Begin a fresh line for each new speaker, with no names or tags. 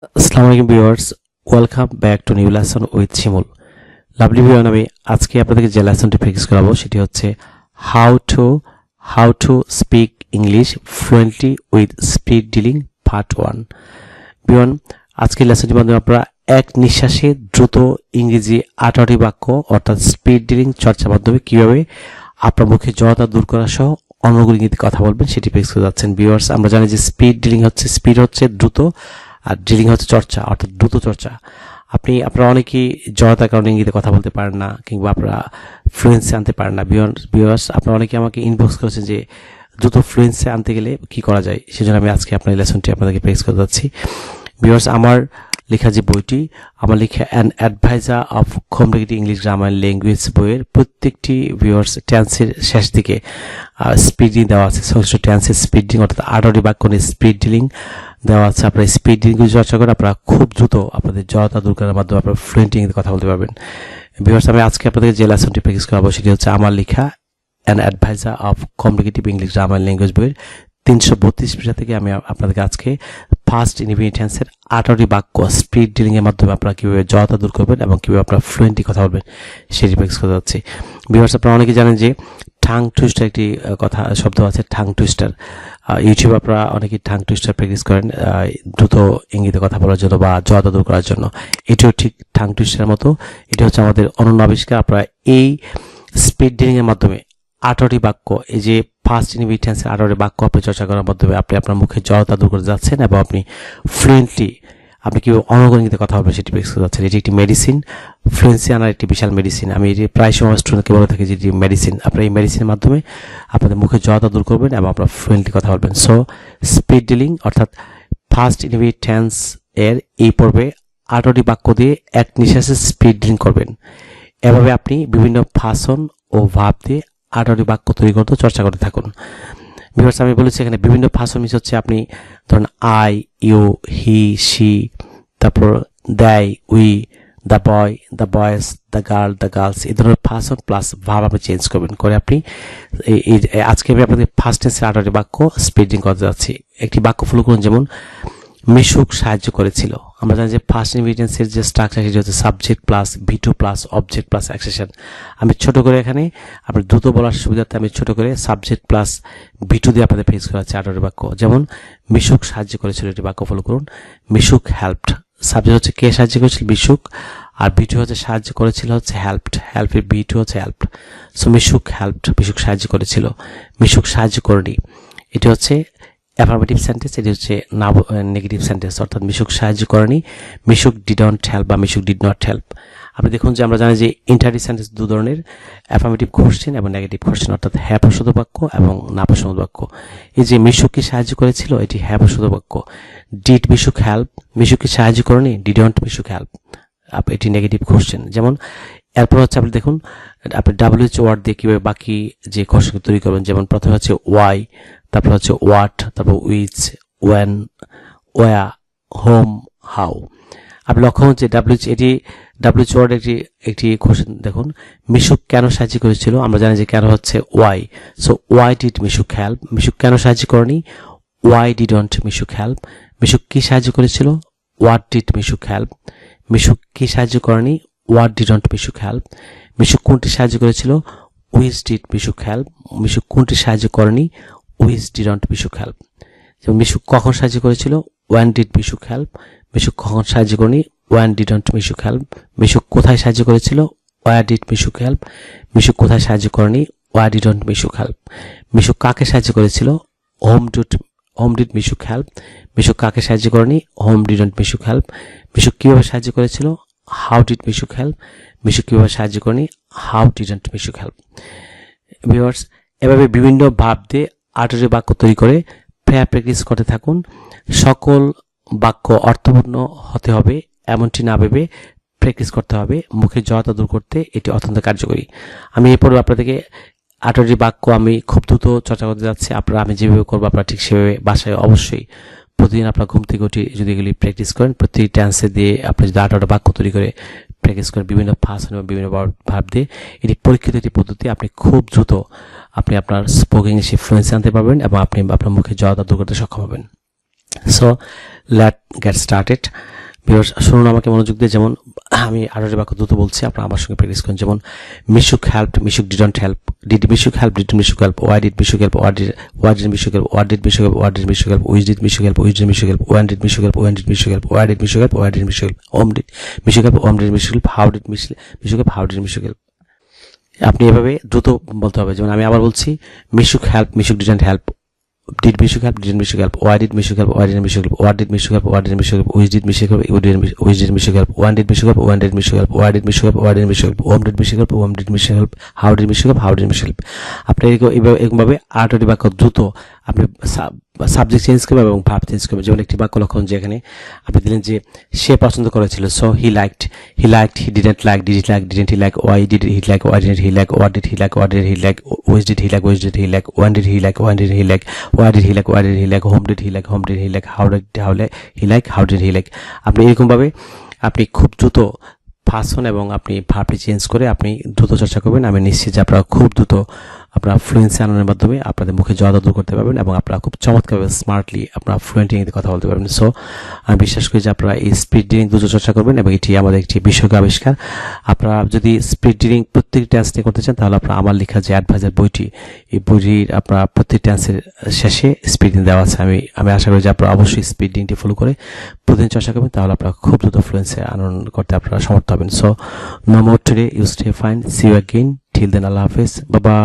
আসসালামু আলাইকুম viewers, welcome back to new lesson with Shimul. Lovely viewer, আমি আজকে আপনাদেরকে যে লেসনটি প্র্যাকটিস করাবো সেটি হচ্ছে how to speak English fluently with speed dealing part 1। Viewer, আজকের লেসনটির মাধ্যমে আপনারা এক নিঃশ্বাসে দ্রুত ইংরেজি 18টি বাক্য অর্থাৎ স্পিড ডিলিং চর্চার মাধ্যমে কিভাবে আপনার মুখে জড়তা দূর করা সহ অনুকূল ইংরেজিতে কথা বলবেন সেটি প্র্যাকটিস করে যাচ্ছেন। ভিউয়ার্স, আমরা জানি যে স্পিড ডিলিং হচ্ছে, স্পিড হচ্ছে দ্রুত, আর ডিলিং হচ্ছে চর্চা অর্থাৎ দ্রুত চর্চা। আপনারা অনেকেই জড়তার কারণে ইংরেজিতে কথা বলতে পারেন না, কিংবা আপনারা ফ্লুয়েন্সি আনতে পারেন না। ভিউয়ার্স, আপনারা অনেকে আমাকে ইনবক্স করেছেন যে দ্রুত ফ্লুয়েন্সি আনতে গেলে কি করা যায়, সেজন্য আমি আজকে আপনার লেসনটি আপনাদেরকে প্র্যাকটিস করে যাচ্ছি। ভিউয়ার্স, আমার লেখা যে বইটি, আমার লেখা an adviser of complete English grammar language বইয়ের প্রত্যেকটি ভিউয়ার্স টেন্সের শেষ দিকে স্পিডিং দেওয়া আছে। সংশ্লিষ্ট টেন্সের স্পিডিং অর্থাৎ 18টি বাক্য নিয়ে স্পিড ডিলিং দেওয়া আছে। আপনারা স্পিড ডিলিংগুলি চর্চা করে আপনারা খুব দ্রুত আপনাদের জড়তা দূর করার মাধ্যমে আপনারা ফ্লুয়েন্ট ইংরেজিতে কথা বলতে পারবেন। ভিউয়ার্স, আমি আজকে আপনাদের যে লেসনটি প্র্যাকটিস করাবো সেটি হচ্ছে আমার লেখা অ্যান অ্যাডভাইজার অফ কমপ্লিকেটিভ ইংলিশ গ্রামার ল্যাঙ্গুয়েজ বইয়ের 332 পৃষ্ঠা থেকে আমি আপনাদেরকে আজকে ফার্স্ট ইনডিফিনিট টেন্সের 18টি বাক্য স্পিড ডিলিং এর মাধ্যমে আপনারা কিভাবে জড়তা দূর করবেন এবং কিভাবে আপনারা ফ্লুয়েন্টলি কথা বলবেন সেটি প্র্যাকটিস করে যাচ্ছি। ভিউয়ার্স, আপনারা অনেকে জানেন যে টাং টুইস্টার একটি কথা শব্দ আছে, টাং টুইস্টার। ইউটিউবে আপনারা অনেকেই টাং টুইস্টার প্র্যাকটিস করেন দ্রুত ইংরেজিতে কথা বলার জন্য বা জড়তা দূর করার জন্য। এটিও ঠিক টাং টুইস্টারের মতো। এটি হচ্ছে আমাদের অনন্য আবিষ্কার। আপনারা এই স্পিড ডিলিং এর মাধ্যমে 18টি বাক্য, এই যে ফার্স্ট ইনডিফিনিট টেন্সের 18টি বাক্য আপনি চর্চা করার মাধ্যমে আপনি আপনার মুখে জড়তা দূর করে যাচ্ছেন এবং আপনি ফ্লুয়েন্টলি আপনি কিভাবে অনগণিতে কথা বলবেন সেটি প্র্যাকটিস করে যাচ্ছেন। এটি একটি মেডিসিন, ফ্লুয়েন্সি আনার একটি বিশাল মেডিসিন। আমি এটি প্রায় সময় স্টুডেন্টকে বলে থাকি যে এটি মেডিসিন। আপনারা এই মেডিসিনের মাধ্যমে আপনাদের মুখে জড়তা দূর করবেন এবং আপনারা ফ্লুয়েন্টলি কথা বলবেন। সো স্পিড ডিলিং অর্থাৎ ফার্স্ট ইনডিফিনিট টেন্স এর এই পর্বে 18টি বাক্য দিয়ে এক নিঃশ্বাসে স্পিড ডিলিং করবেন। এভাবে আপনি বিভিন্ন ফাসন ও ভাব দিয়ে 18টি বাক্য তৈরি করতে চর্চা করতে থাকুন। ভিউয়ার্স, আমি বলেছি এখানে বিভিন্ন ফাসন মিস হচ্ছে, আপনি ধরুন আই, ইউ, হি, শি, তারপর দেয়, we, the boy, the boys, the girl, the girls, এই ধরনের ফাসন প্লাস ভাব আপনি চেঞ্জ করবেন করে আপনি আজকে আমি আপনাদের ফার্স্ট টেন্সের 18টি বাক্য স্পিডিং করতে যাচ্ছি। একটি বাক্য ফলো করুন, যেমন মিশুক সাহায্য করেছিল। আমরা জানি যে ফার্স্ট ইনভিটেন্সের যে স্ট্রাকচার সেটি হচ্ছে subject plus V2 plus object plus action. আমি ছোট করে এখানে আপনার দ্রুত বলার সুবিধার্থে আমি ছোট করে সাবজেক্ট প্লাস ভিটু দিয়ে আপনাদের ফেস করা হচ্ছে 18টি বাক্য। যেমন মিশুক সাহায্য করেছিল, এটি বাক্য ফলো করুন। মিশুক হেল্পড, সাবজেক্ট হচ্ছে কে সাহায্য করেছিল, মিশুক, আর ভিটু হচ্ছে সাহায্য করেছিল হচ্ছে হেল্পড, হেল্পের ভিটু হচ্ছে হেল্পড। সো মিশুক হেল্পড, মিশুক সাহায্য করেছিল। মিশুক সাহায্য করেনি, এটি হচ্ছে অ্যাফার্মেটিভ সেন্টেন্স, এটি হচ্ছে নেগেটিভ সেন্টেন্স, অর্থাৎ মিশুক সাহায্য করেনি, মিশুক ডিডন্ট হেল্প বা মিশুক ডিড নট হেল্প। আপনি দেখুন যে আমরা জানি যে ইন্টারভিউ সেন্টেন্স দু ধরনের, অ্যাফার্মেটিভ কোশ্চেন এবং নেগেটিভ কোশ্চেন, অর্থাৎ হ্যাঁ প্রশ্নবোধক বাক্য এবং না প্রশ্নবোধক বাক্য। এই যে মিশুক কি সাহায্য করেছিল, এটি হ্যাঁ প্রশ্নবোধক বাক্য। ডিড মিশুক হেল্প, মিশুক কি সাহায্য করেনি, ডিডন্ট মিশুক হেল্প, এটি নেগেটিভ কোশ্চেন। যেমন এরপর হচ্ছে আপনি দেখুন আপনি ডাব্লিউএইচ ওয়ার্ড দিয়ে কিভাবে বাকি যে কোশ্চেন তৈরি করবেন। যেমন প্রথমে হচ্ছে ওয়াই, তারপর হচ্ছে হোয়াট, তারপর উইচ, ওয়েন, ওয়া, হোম, হাউ। আপনি লক্ষ্য হচ্ছে ডাব্লিউএইচ ওয়ার্ড একটি কোশ্চেন। দেখুন মিশুক কেন সাহায্য করেছিল, আমরা জানি যে কেন হচ্ছে why. So why did Mishuk help, Mishuk কেন সাহায্য করেনি, why didn't Mishuk help. Mishuk কি সাহায্য করেছিল, what did Mishuk help. Mishuk কি সাহায্য করেনি, what didn't Mishuk help. Mishuk কোনটি সাহায্য করেছিল, which did Mishuk help. Mishuk কোনটি সাহায্য করেনি, হুইচ ডিডন্ট মিশুক হেল্প। যেমন মিশুক কখন সাহায্য করেছিল, ওয়েন ডিড মিশুক হেল্প। মিশুক কখন সাহায্য করেনি, ওয়েন ডিডন্ট মিশুক হেল্প। মিশুক কোথায় সাহায্য করেছিল, ওয়ার ডিড মিশুক হেল্প। মিশুক কোথায় সাহায্য করেনি, ওয়ার ডিডন্ট মিশুক হেল্প। মিশুক কাকে সাহায্য করেছিল, হোম ডিড মিশুক হেল্প। মিশুক কাকে সাহায্য করেনি, হোম ডিডন্ট মিশুক হেল্প। মিশুক কিভাবে সাহায্য করেছিল, হাউ ডিড মিশুক হেল্প। মিশুক কিভাবে সাহায্য করেনি, how didn't Mishuk help. Viewers, এভাবে বিভিন্ন ভাব দিয়ে 18টি বাক্য তৈরি করে প্র্যাকটিস করতে থাকুন। সকল বাক্য অর্থপূর্ণ হতে হবে এমনটি না ভেবে প্র্যাকটিস করতে হবে। মুখের জড়তা দূর করতে এটি অত্যন্ত কার্যকরী। আমি এরপর আপনাদেরকে 18টি বাক্য আমি খুব দ্রুত চর্চা করতে যাচ্ছি। আপনারা আমি যেভাবে করবো আপনারা ঠিক সেভাবে বাসায় অবশ্যই প্রতিদিন আপনার ঘুম থেকে উঠে যদি এগুলি প্র্যাকটিস করেন, প্রতিটি টেন্সে দিয়ে আপনি যদি 18টা বাক্য তৈরি করে প্র্যাকটিস করেন বিভিন্ন ফাসন এবং বিভিন্ন ভাব দিয়ে, এটি পরীক্ষিত একটি পদ্ধতি। আপনি খুব দ্রুত আপনি আপনার স্পোকেন ইংলিশে ফ্লুয়েন্সি আনতে পারবেন এবং আপনি আপনার মুখে জড়তা দূর করতে সক্ষম হবেন। So late get started. Viewers শুনুন আমাকে মনোযোগ দিয়ে। যেমন আমি আরো বাক্য দ্রুত বলছি, আপনারা আমার সঙ্গে প্র্যাকটিস করেন। যেমন Mishuk helped, Mishuk didn't help, did Mishuk help, did Mishuk help, why did Mishuk help, why did Mishuk help, what did Mishuk help, what did Mishuk help, which did Mishuk help, which did Mishuk help, when did Mishuk help, when did Mishuk help, why did Mishuk help, why did Mishuk help, whom did Mishuk help, whom did Mishuk help, how did Mishuk help, how did Mishuk help. আপনি এভাবে দ্রুত বলতে হবে। যেমন আমি আবার বলছি, Mishuk help, Mishuk didn't help, did Mishuk help, didn't Mishuk help, why did Mishuk help, why didn't Mishuk help, what did Mishuk help, what didn't Mishuk help, which did Mishuk help, which did Mishuk help, when did Mishuk help, when did Mishuk help, why did Mishuk help, why didn't Mishuk help, whom did Mishuk help, whom did Mishuk help, how did Mishuk help, how did Mishuk help। আপনি এরকমভাবে আটটি বাক্য দ্রুত আপনি subject change করবেন এবং verb change করবেন। যেমন একটি বাক্য লক্ষণ যেখানে আপনি দিলেন যে সে পছন্দ করেছিল, so he liked, he didn't like, didn't he like, why did he like, why didn't he like, what did he like, what did he like, which did he like, when did he like, when did he like, why did he like, why did he like, whom did he like, how did he like, how did he like. আপনি এরকমভাবে আপনি খুব দ্রুত first হন এবং আপনি ভার্বটি change করে আপনি দ্রুত চর্চা করবেন। আমি নিশ্চিত যে আপনারা খুব দ্রুত আপনারা ফ্লুয়েন্সি আনয়নের মাধ্যমে আপনাদের মুখে জড়তা দূর করতে পারবেন এবং আপনারা খুব চমৎকারভাবে স্মার্টলি আপনারা ফ্লুয়েন্ট ইংরেজিতে কথা বলতে পারবেন। সো আমি বিশ্বাস করি যে আপনারা এই স্পিড রিডিং দ্রুত চর্চা করবেন এবং এটি আমাদের একটি বিশ্বজ্ঞ আবিষ্কার। আপনারা যদি স্পিড রিডিং প্রত্যেকটি টেন্স নিয়ে করতে চান তাহলে আপনারা আমার লেখা যে অ্যাডভাইজার বইটি, এই বইটির আপনারা প্রত্যেক টেন্সের শেষে স্পিড রিডিং দেওয়া আছে। আমি আশা করি যে আপনারা অবশ্যই স্পিড রিডিংটি ফলো করে প্রতিদিন চর্চা করবেন, তাহলে আপনারা খুব দ্রুত ফ্লুয়েন্সি আনয়ন করতে আপনারা সমর্থ হবেন। So no more today, you stay fine, see you again, till then আল্লাহ হাফেজ, বাবা।